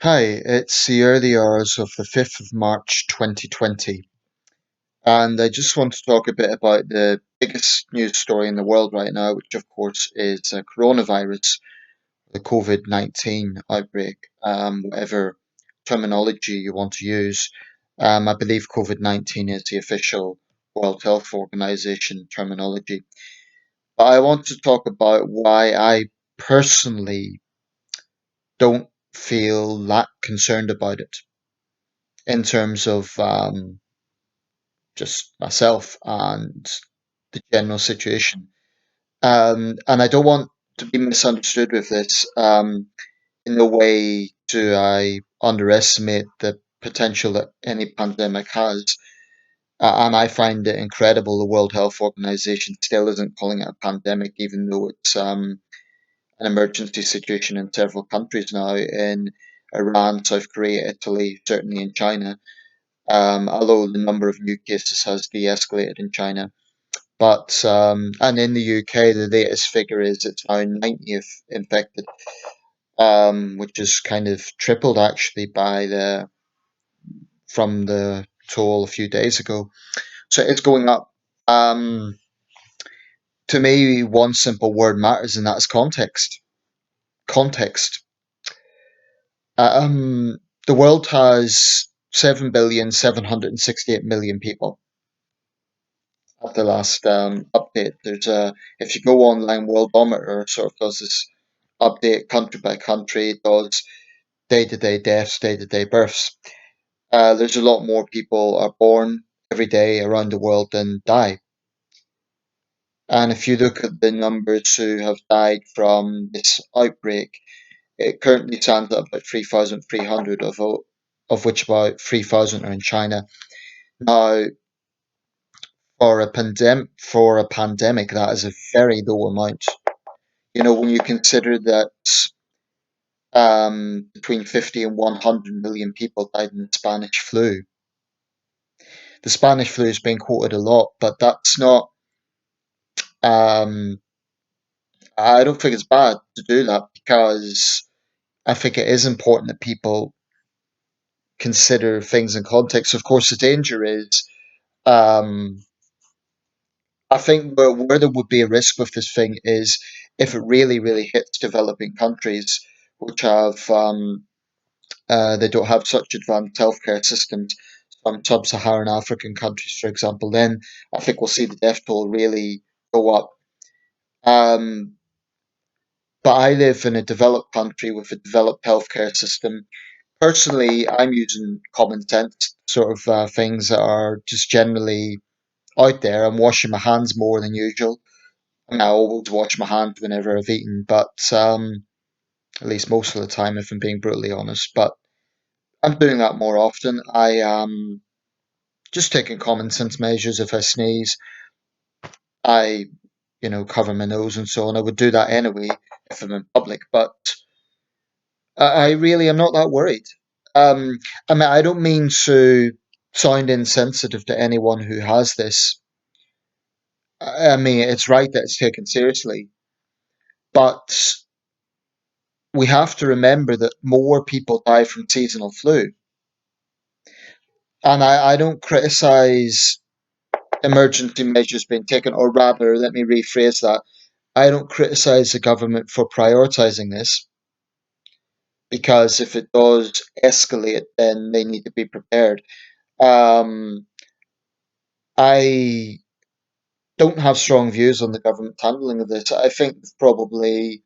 Hi, it's the early hours of the 5th of March 2020, and I just want to talk a bit about the biggest news story in the world right now, which of course is coronavirus, the COVID-19 outbreak, whatever terminology you want to use. I believe COVID-19 is the official World Health Organization terminology. But I want to talk about why I personally don't feel that concerned about it in terms of just myself and the general situation. And I don't want to be misunderstood with this. In no way do I underestimate the potential that any pandemic has. And I find it incredible the World Health Organization still isn't calling it a pandemic, even though it's an emergency situation in several countries now in Iran, South Korea, Italy, certainly in China. Although the number of new cases has de-escalated in China. But and in the UK, the latest figure is it's now 90th infected, which is kind of tripled actually by the from the toll a few days ago. So it's going up. Um, to me, one simple word matters, and that's context. Context. Um, the world has 7,768,000,000 people at the last update. There's a if you go online, Worldometer sort of does this update country by country. It does day-to-day deaths, day-to-day births. There's a lot more people are born every day around the world than die. And if you look at the numbers who have died from this outbreak, it currently stands at about 3,300, of which about 3,000 are in China. Now, for a pandemic, that is a very low amount. You know, when you consider that between 50 and 100 million people died in the Spanish flu. The Spanish flu is being quoted a lot, but that's not. Um, I don't think it's bad to do that because I think it is important that people consider things in context. Of course, the danger is, um, I think where there would be a risk with this thing is if it really, really hits developing countries which have they don't have such advanced healthcare systems. Some sub-Saharan African countries, for example, then I think we'll see the death toll really go up. Um, but I live in a developed country with a developed healthcare system. Personally, I'm using common sense sort of things that are just generally out there. I'm washing my hands more than usual. I mean, I always wash my hands whenever I've eaten, but at least most of the time, if I'm being brutally honest. But I'm doing that more often. I just taking common sense measures. If I sneeze, I, cover my nose and so on. I would do that anyway if I'm in public, but I really am not that worried. Um, I mean, I don't mean to sound insensitive to anyone who has this. I mean, it's right that it's taken seriously, but we have to remember that more people die from seasonal flu. And I don't criticize emergency measures being taken, or rather, let me rephrase that. I don't criticize the government for prioritizing this because if it does escalate, then they need to be prepared. Um, I don't have strong views on the government handling of this. I think they've probably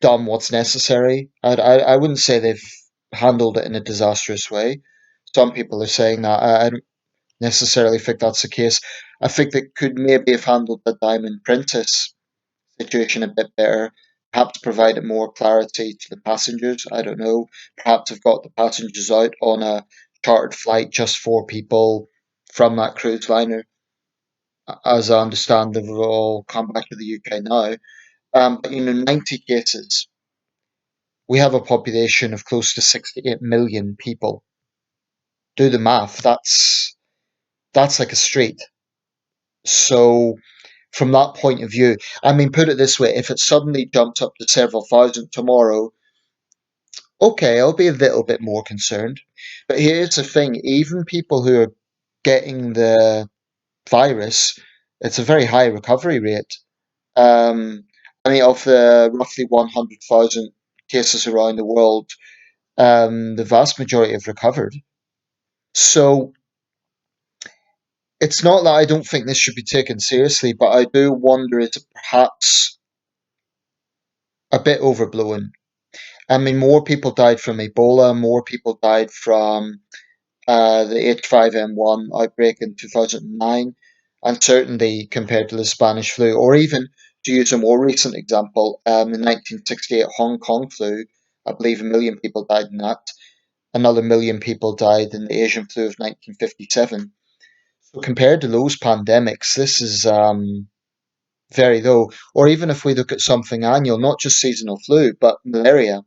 done what's necessary. I wouldn't say they've handled it in a disastrous way. Some people are saying that. I don't necessarily think that's the case. I think they could maybe have handled the Diamond Princess situation a bit better, perhaps provided more clarity to the passengers. I don't know. Perhaps have got the passengers out on a chartered flight just for people from that cruise liner. As I understand, they've all come back to the UK now. But 90 cases. We have a population of close to 68 million people. Do the math. That's like a street. So from that point of view, I mean, put it this way: if it suddenly jumped up to several thousand tomorrow, Okay, I'll be a little bit more concerned. But here's the thing, even people who are getting the virus, it's a very high recovery rate. Um, I mean, of the roughly 100,000 cases around the world, the vast majority have recovered. So it's not that I don't think this should be taken seriously, but I do wonder is it perhaps a bit overblown. I mean, more people died from Ebola, more people died from the H5N1 outbreak in 2009, and certainly compared to the Spanish flu, or even to use a more recent example, the 1968 Hong Kong flu, I believe 1 million people died in that. Another 1 million people died in the Asian flu of 1957. So compared to those pandemics, this is very low. Or even if we look at something annual, not just seasonal flu, but malaria,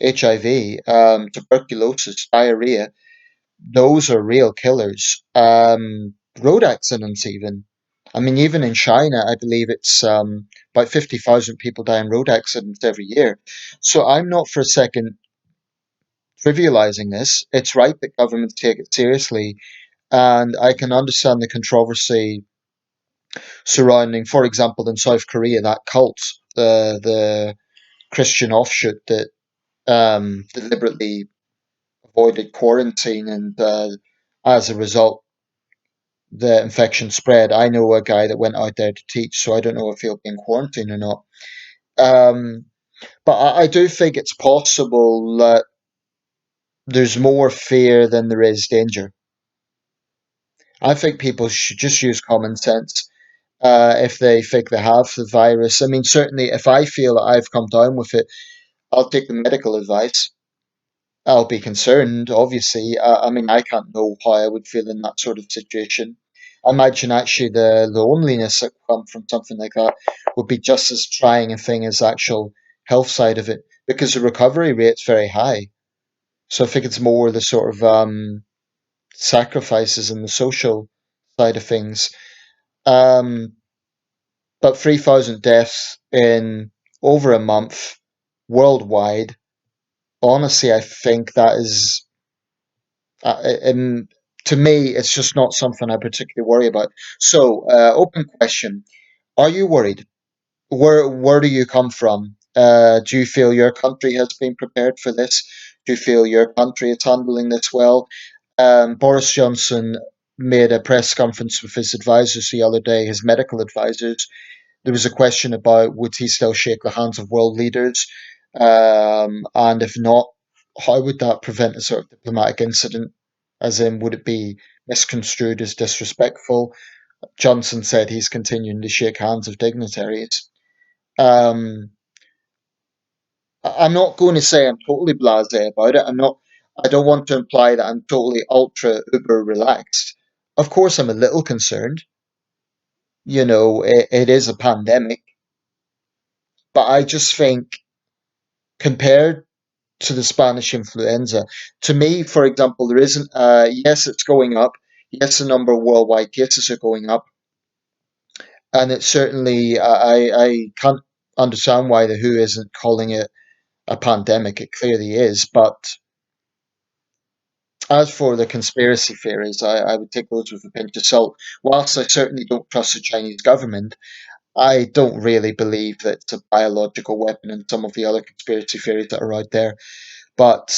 HIV, tuberculosis, diarrhea, those are real killers. Road accidents, even. I mean, even in China, I believe it's about 50,000 people die in road accidents every year. So I'm not for a second trivializing this. It's right that governments take it seriously. And I can understand the controversy surrounding, for example, in South Korea, that cult, the Christian offshoot that deliberately avoided quarantine, and as a result, the infection spread. I know a guy that went out there to teach, so I don't know if he'll be in quarantine or not. Um, but I do think it's possible that there's more fear than there is danger. I think people should just use common sense if they think they have the virus. I mean, certainly if I feel that I've come down with it, I'll take the medical advice. I'll be concerned, obviously. I mean, I can't know how I would feel in that sort of situation. I imagine actually the loneliness that would come from something like that would be just as trying a thing as the actual health side of it, because the recovery rate's very high. So I think it's more the sort of sacrifices and the social side of things. Um, but 3,000 deaths in over a month worldwide, honestly, I think that is and to me, it's just not something I particularly worry about. So, open question: are you worried? Where do you come from? Do you feel your country has been prepared for this? Do you feel your country is handling this well? Boris Johnson made a press conference with his advisors the other day, his medical advisors. There was a question about would he still shake the hands of world leaders, and if not, how would that prevent a sort of diplomatic incident? As in, would it be misconstrued as disrespectful? Johnson said he's continuing to shake hands of dignitaries. Um, I'm not going to say I'm totally blasé about it. I'm not. I don't want to imply that I'm totally ultra uber relaxed. Of course, I'm a little concerned. It is a pandemic, but I just think compared to the Spanish influenza. To me, for example, there isn't, yes, it's going up. Yes, the number of worldwide cases are going up. And it's certainly, I can't understand why the WHO isn't calling it a pandemic. It clearly is. But as for the conspiracy theories, I would take those with a pinch of salt. Whilst I certainly don't trust the Chinese government, I don't really believe that it's a biological weapon and some of the other conspiracy theories that are out there. But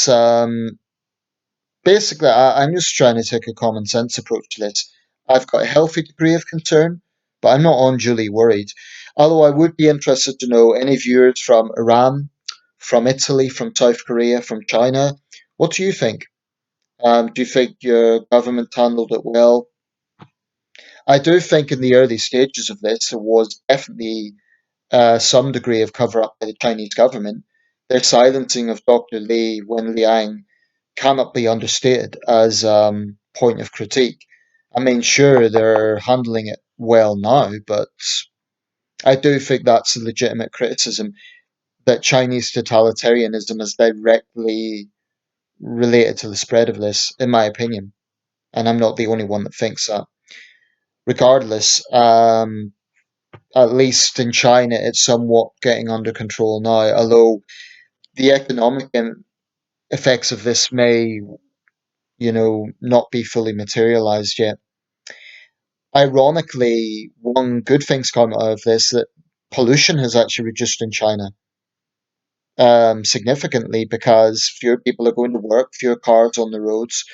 basically, I'm just trying to take a common sense approach to this. I've got a healthy degree of concern, but I'm not unduly worried. Although I would be interested to know any viewers from Iran, from Italy, from South Korea, from China. What do you think? Do you think your government handled it well? I do think in the early stages of this, there was definitely some degree of cover up by the Chinese government. Their silencing of Dr. Li Wenliang cannot be understated as point of critique. I mean, sure, they're handling it well now, but I do think that's a legitimate criticism that Chinese totalitarianism is directly related to the spread of this, in my opinion. And I'm not the only one that thinks that. Regardless, at least in China, it's somewhat getting under control now, although the economic effects of this may, not be fully materialized yet. Ironically, one good thing's come out of this that pollution has actually reduced in China significantly because fewer people are going to work, fewer cars on the roads.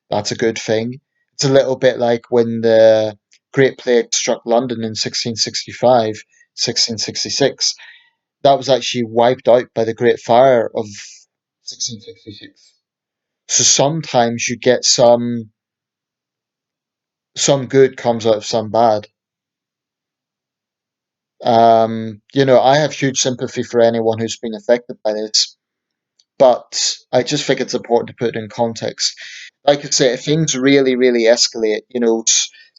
That's a good thing. It's a little bit like when the Great Plague struck London in 1665, 1666. That was actually wiped out by the Great Fire of 1666. So sometimes you get some good comes out of some bad. I have huge sympathy for anyone who's been affected by this, but I just think it's important to put it in context. Like I say, if things really, really escalate,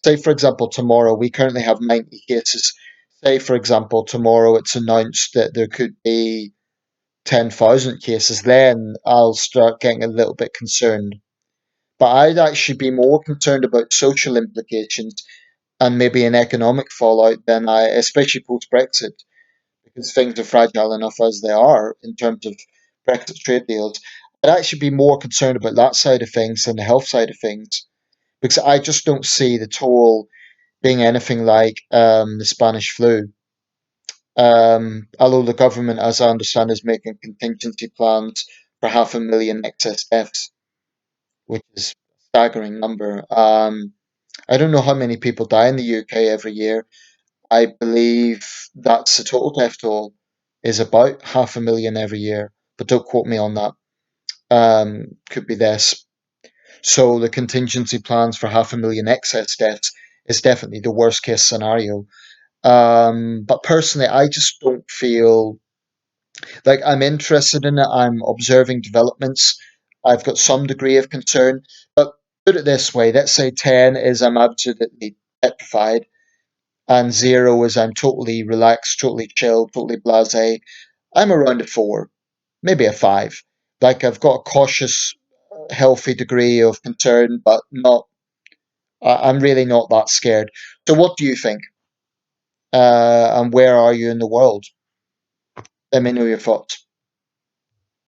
say for example tomorrow we currently have 90 cases. Say for example tomorrow it's announced that there could be 10,000 cases, then I'll start getting a little bit concerned. But I'd actually be more concerned about social implications and maybe an economic fallout than especially post Brexit, because things are fragile enough as they are in terms of Brexit trade deals. I'd actually be more concerned about that side of things than the health side of things, because I just don't see the toll being anything like the Spanish flu. Although the government, as I understand, is making contingency plans for 500,000 excess deaths, which is a staggering number. I don't know how many people die in the UK every year. I believe that's the total death toll is about 500,000 every year, but don't quote me on that. Could be this. So the contingency plans for 500,000 excess deaths is definitely the worst case scenario. But personally, I just don't feel like I'm interested in it. I'm observing developments. I've got some degree of concern, but put it this way: let's say 10 is I'm absolutely petrified, and 0 is I'm totally relaxed, totally chill, totally blasé. I'm around a 4, maybe a 5. Like I've got a cautious, healthy degree of concern, but not. I'm really not that scared. So, what do you think? And where are you in the world? Let me know your thoughts.